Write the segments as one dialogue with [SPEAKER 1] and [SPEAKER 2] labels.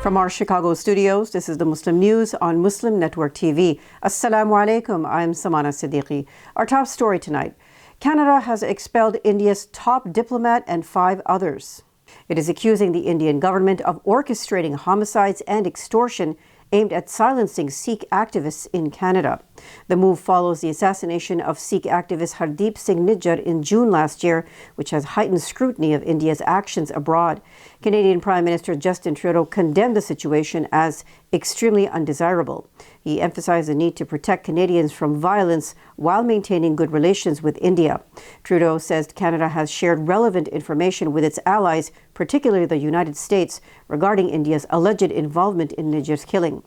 [SPEAKER 1] From our Chicago studios, this is the Muslim News on Muslim Network TV. Assalamu alaikum, I'm Samana Siddiqui. Our top story tonight: Canada has expelled India's top diplomat and 5 others. It is accusing the Indian government of orchestrating homicides and extortion aimed at silencing Sikh activists in Canada. The move follows the assassination of Sikh activist Hardeep Singh Nijjar in June last year, which has heightened scrutiny of India's actions abroad. Canadian Prime Minister Justin Trudeau condemned the situation as extremely undesirable. He emphasized the need to protect Canadians from violence while maintaining good relations with India. Trudeau says Canada has shared relevant information with its allies, particularly the United States, regarding India's alleged involvement in Nijjar's killing.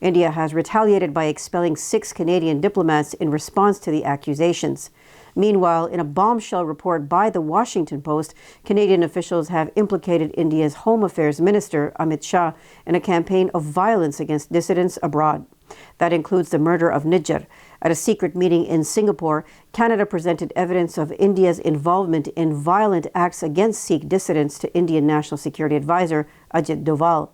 [SPEAKER 1] India has retaliated by expelling 6 Canadian diplomats in response to the accusations. Meanwhile, in a bombshell report by the Washington Post, Canadian officials have implicated India's Home Affairs Minister, Amit Shah, in a campaign of violence against dissidents abroad. That includes the murder of Nijjar. At a secret meeting in Singapore, Canada presented evidence of India's involvement in violent acts against Sikh dissidents to Indian National Security Advisor Ajit Doval.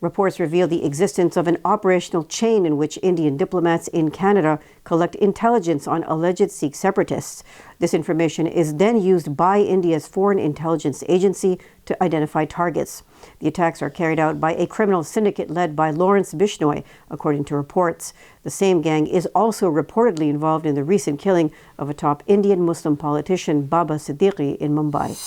[SPEAKER 1] Reports reveal the existence of an operational chain in which Indian diplomats in Canada collect intelligence on alleged Sikh separatists. This information is then used by India's Foreign Intelligence Agency to identify targets. The attacks are carried out by a criminal syndicate led by Lawrence Bishnoi, according to reports. The same gang is also reportedly involved in the recent killing of a top Indian Muslim politician, Baba Siddiqui, in Mumbai.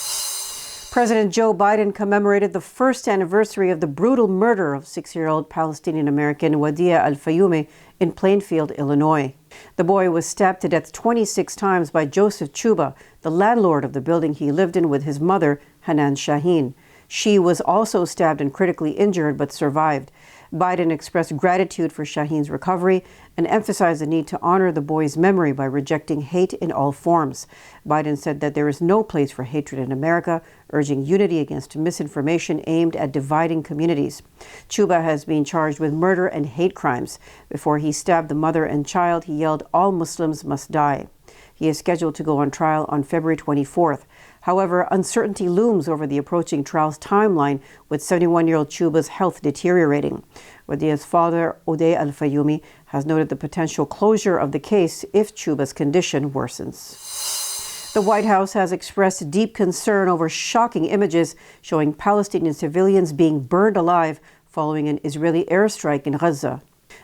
[SPEAKER 1] President Joe Biden commemorated the first anniversary of the brutal murder of 6-year-old Palestinian American Wadia Al-Fayoumi in Plainfield, Illinois. The boy was stabbed to death 26 times by Joseph Chuba, the landlord of the building he lived in with his mother, Hanan Shaheen. She was also stabbed and critically injured but survived. Biden expressed gratitude for Shaheen's recovery and emphasized the need to honor the boy's memory by rejecting hate in all forms. Biden said that there is no place for hatred in America, urging unity against misinformation aimed at dividing communities. Chuba has been charged with murder and hate crimes. Before he stabbed the mother and child, he yelled, "All Muslims must die." He is scheduled to go on trial on February 24th. However, uncertainty looms over the approaching trial's timeline, with 71-year-old Chuba's health deteriorating. Wadia's father, Uday Al-Fayoumi, has noted the potential closure of the case if Chuba's condition worsens. The White House has expressed deep concern over shocking images showing Palestinian civilians being burned alive following an Israeli airstrike in Gaza.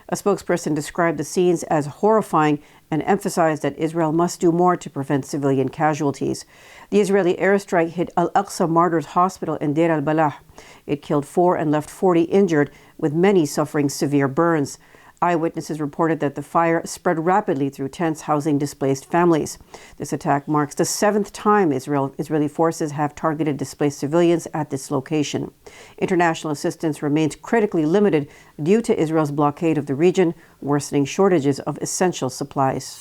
[SPEAKER 1] A spokesperson described the scenes as horrifying and emphasized that Israel must do more to prevent civilian casualties. The Israeli airstrike hit Al-Aqsa Martyrs Hospital in Deir al-Balah. It killed 4 and left 40 injured, with many suffering severe burns. Eyewitnesses reported that the fire spread rapidly through tents housing displaced families. This attack marks the 7th time Israeli forces have targeted displaced civilians at this location. International assistance remains critically limited due to Israel's blockade of the region, worsening shortages of essential supplies.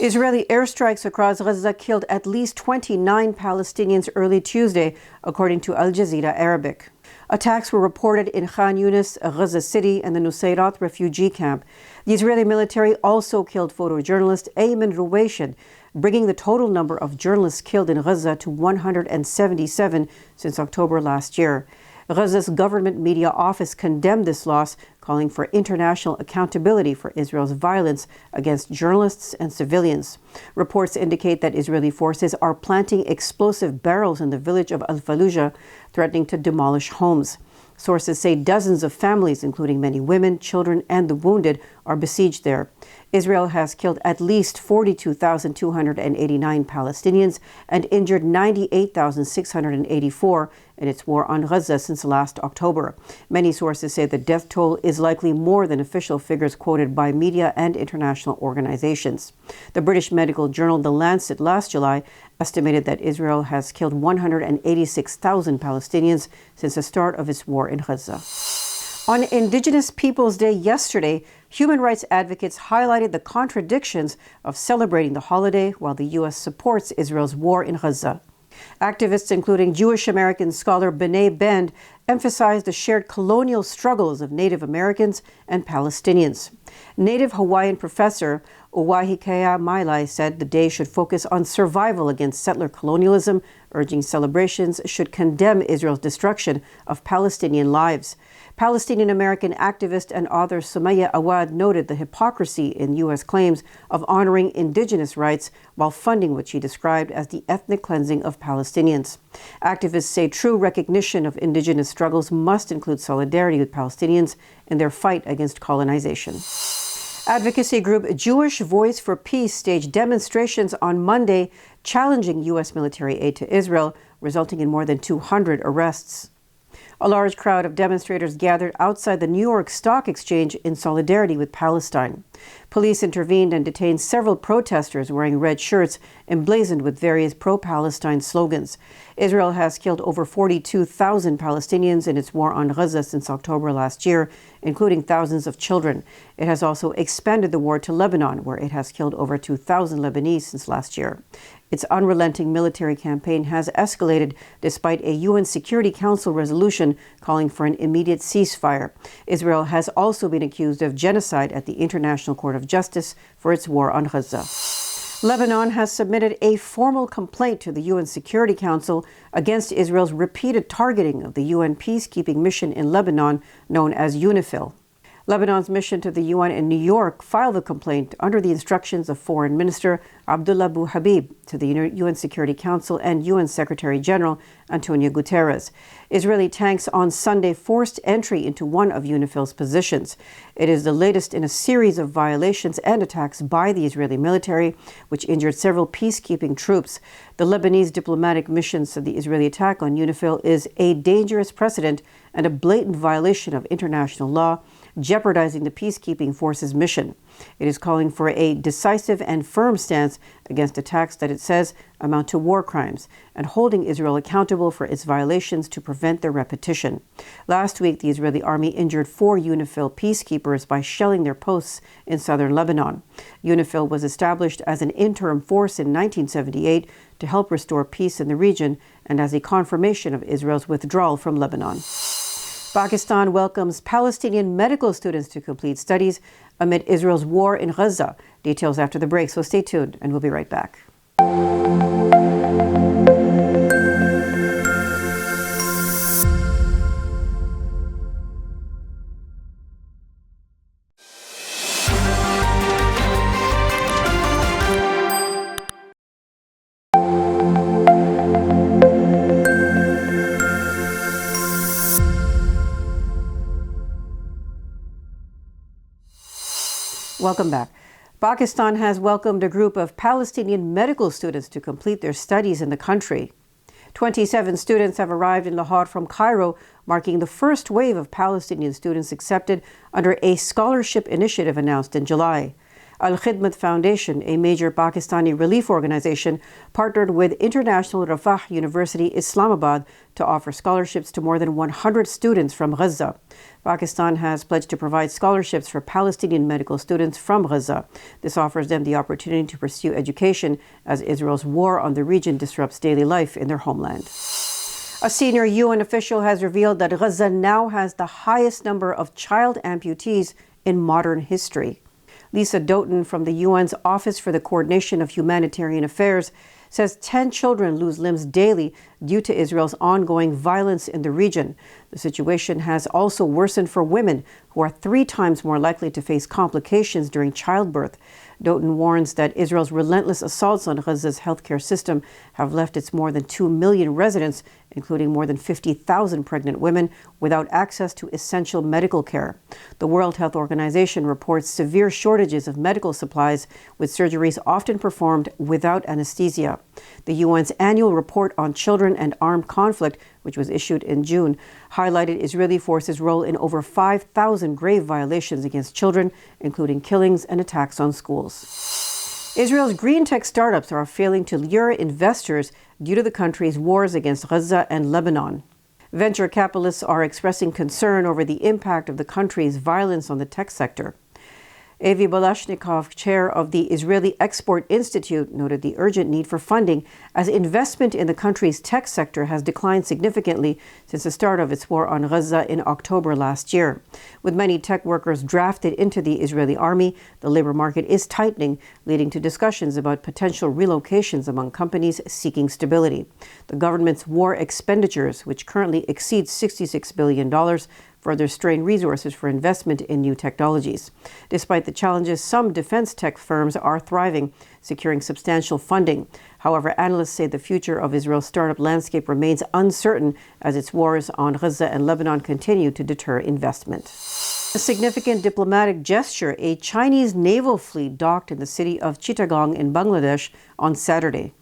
[SPEAKER 1] Israeli airstrikes across Gaza killed at least 29 Palestinians early Tuesday, according to Al Jazeera Arabic. Attacks were reported in Khan Yunis, Gaza City, and the Nusayrat refugee camp. The Israeli military also killed photojournalist Ayman Ruwayshed, bringing the total number of journalists killed in Gaza to 177 since October last year. Gaza's government media office condemned this loss, calling for international accountability for Israel's violence against journalists and civilians. Reports indicate that Israeli forces are planting explosive barrels in the village of Al-Fallujah, threatening to demolish homes. Sources say dozens of families, including many women, children, and the wounded, are besieged there. Israel has killed at least 42,289 Palestinians and injured 98,684 in its war on Gaza since last October. Many sources say the death toll is likely more than official figures quoted by media and international organizations. The British medical journal The Lancet last July estimated that Israel has killed 186,000 Palestinians since the start of its war in Gaza. On Indigenous Peoples Day yesterday, human rights advocates highlighted the contradictions of celebrating the holiday while the U.S. supports Israel's war in Gaza. Activists, including Jewish American scholar B'nai Bend, emphasized the shared colonial struggles of Native Americans and Palestinians. Native Hawaiian professor Uwahikea Mailai said the day should focus on survival against settler colonialism urging celebrations should condemn Israel's destruction of Palestinian lives. Palestinian-American activist and author Sumaya Awad noted the hypocrisy in U.S. claims of honoring indigenous rights while funding what she described as the ethnic cleansing of Palestinians. Activists say true recognition of indigenous struggles must include solidarity with Palestinians in their fight against colonization. Advocacy group Jewish Voice for Peace staged demonstrations on Monday challenging U.S. military aid to Israel, resulting in more than 200 arrests. A large crowd of demonstrators gathered outside the New York Stock Exchange in solidarity with Palestine. Police intervened and detained several protesters wearing red shirts emblazoned with various pro-Palestine slogans. Israel has killed over 42,000 Palestinians in its war on Gaza since October last year, including thousands of children. It has also expanded the war to Lebanon, where it has killed over 2,000 Lebanese since last year. Its unrelenting military campaign has escalated despite a UN Security Council resolution calling for an immediate ceasefire. Israel has also been accused of genocide at the International Court of Justice for its war on Gaza. Lebanon has submitted a formal complaint to the UN Security Council against Israel's repeated targeting of the UN peacekeeping mission in Lebanon, known as UNIFIL. Lebanon's mission to the UN in New York filed the complaint under the instructions of Foreign Minister Abdullah Abu Habib to the UN Security Council and UN Secretary General Antonio Guterres. Israeli tanks on Sunday forced entry into one of UNIFIL's positions. It is the latest in a series of violations and attacks by the Israeli military, which injured several peacekeeping troops. The Lebanese diplomatic mission said the Israeli attack on UNIFIL is a dangerous precedent and a blatant violation of international law, jeopardizing the peacekeeping force's mission. It is calling for a decisive and firm stance against attacks that it says amount to war crimes and holding Israel accountable for its violations to prevent their repetition. Last week, the Israeli army injured 4 UNIFIL peacekeepers by shelling their posts in southern Lebanon. UNIFIL was established as an interim force in 1978 to help restore peace in the region and as a confirmation of Israel's withdrawal from Lebanon. Pakistan welcomes Palestinian medical students to complete studies amid Israel's war in Gaza. Details after the break, so stay tuned and we'll be right back. Welcome back. Pakistan has welcomed a group of Palestinian medical students to complete their studies in the country. 27 students have arrived in Lahore from Cairo, marking the first wave of Palestinian students accepted under a scholarship initiative announced in July. Al-Khidmat Foundation, a major Pakistani relief organization, partnered with International Rafah University, Islamabad, to offer scholarships to more than 100 students from Gaza. Pakistan has pledged to provide scholarships for Palestinian medical students from Gaza. This offers them the opportunity to pursue education as Israel's war on the region disrupts daily life in their homeland. A senior UN official has revealed that Gaza now has the highest number of child amputees in modern history. Lisa Doughton from the UN's Office for the Coordination of Humanitarian Affairs says 10 children lose limbs daily due to Israel's ongoing violence in the region. The situation has also worsened for women, who are 3 times more likely to face complications during childbirth. Doughton warns that Israel's relentless assaults on Gaza's healthcare system have left its more than 2 million residents, including more than 50,000 pregnant women, without access to essential medical care. The World Health Organization reports severe shortages of medical supplies, with surgeries often performed without anesthesia. The UN's annual report on children and armed conflict, which was issued in June, highlighted Israeli forces' role in over 5,000 grave violations against children, including killings and attacks on schools. Israel's green tech startups are failing to lure investors due to the country's wars against Gaza and Lebanon. Venture capitalists are expressing concern over the impact of the country's violence on the tech sector. Avi Balashnikov, chair of the Israeli Export Institute, noted the urgent need for funding as investment in the country's tech sector has declined significantly since the start of its war on Gaza in October last year. With many tech workers drafted into the Israeli army, the labor market is tightening, leading to discussions about potential relocations among companies seeking stability. The government's war expenditures, which currently exceed $66 billion, further strain resources for investment in new technologies. Despite the challenges, some defense tech firms are thriving, securing substantial funding. However, analysts say the future of Israel's startup landscape remains uncertain as its wars on Gaza and Lebanon continue to deter investment. A significant diplomatic gesture, a Chinese naval fleet docked in the city of Chittagong in Bangladesh on Saturday.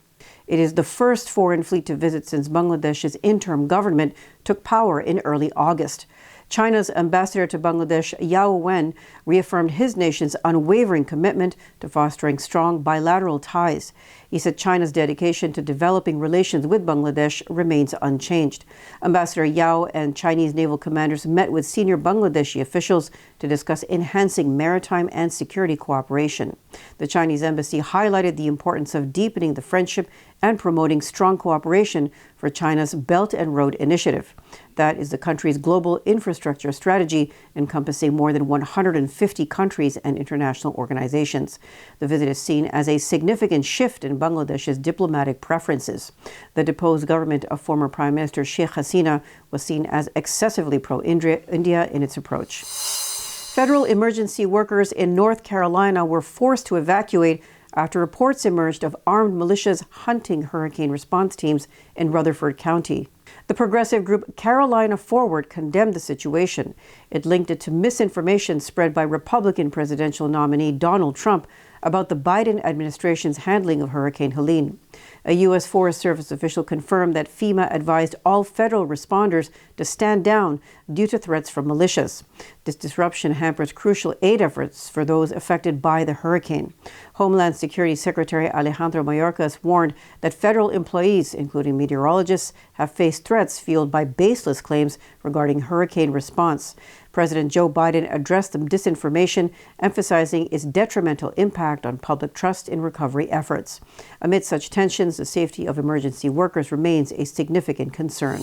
[SPEAKER 1] It is the first foreign fleet to visit since Bangladesh's interim government took power in early August. China's ambassador to Bangladesh, Yao Wen, reaffirmed his nation's unwavering commitment to fostering strong bilateral ties. He said China's dedication to developing relations with Bangladesh remains unchanged. Ambassador Yao and Chinese naval commanders met with senior Bangladeshi officials to discuss enhancing maritime and security cooperation. The Chinese embassy highlighted the importance of deepening the friendship and promoting strong cooperation for China's Belt and Road Initiative. That is the country's global infrastructure strategy encompassing more than 150 countries and international organizations. The visit is seen as a significant shift in Bangladesh's diplomatic preferences. The deposed government of former Prime Minister Sheikh Hasina was seen as excessively pro-India in its approach. Federal emergency workers in North Carolina were forced to evacuate after reports emerged of armed militias hunting hurricane response teams in Rutherford County. The progressive group Carolina Forward condemned the situation. It linked it to misinformation spread by Republican presidential nominee Donald Trump about the Biden administration's handling of Hurricane Helene. A U.S. Forest Service official confirmed that FEMA advised all federal responders to stand down due to threats from militias. This disruption hampers crucial aid efforts for those affected by the hurricane. Homeland Security Secretary Alejandro Mayorkas warned that federal employees, including meteorologists, have faced threats fueled by baseless claims regarding hurricane response. President Joe Biden addressed the disinformation, emphasizing its detrimental impact on public trust in recovery efforts. Amid such tensions, the safety of emergency workers remains a significant concern.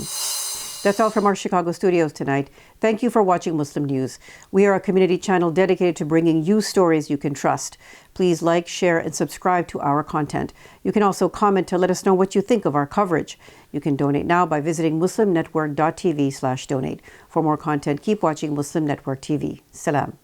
[SPEAKER 1] That's all from our Chicago studios tonight. Thank you for watching Muslim News. We are a community channel dedicated to bringing you stories you can trust. Please like, share, and subscribe to our content. You can also comment to let us know what you think of our coverage. You can donate now by visiting muslimnetwork.tv/donate. For more content, keep watching Muslim Network TV. Salam.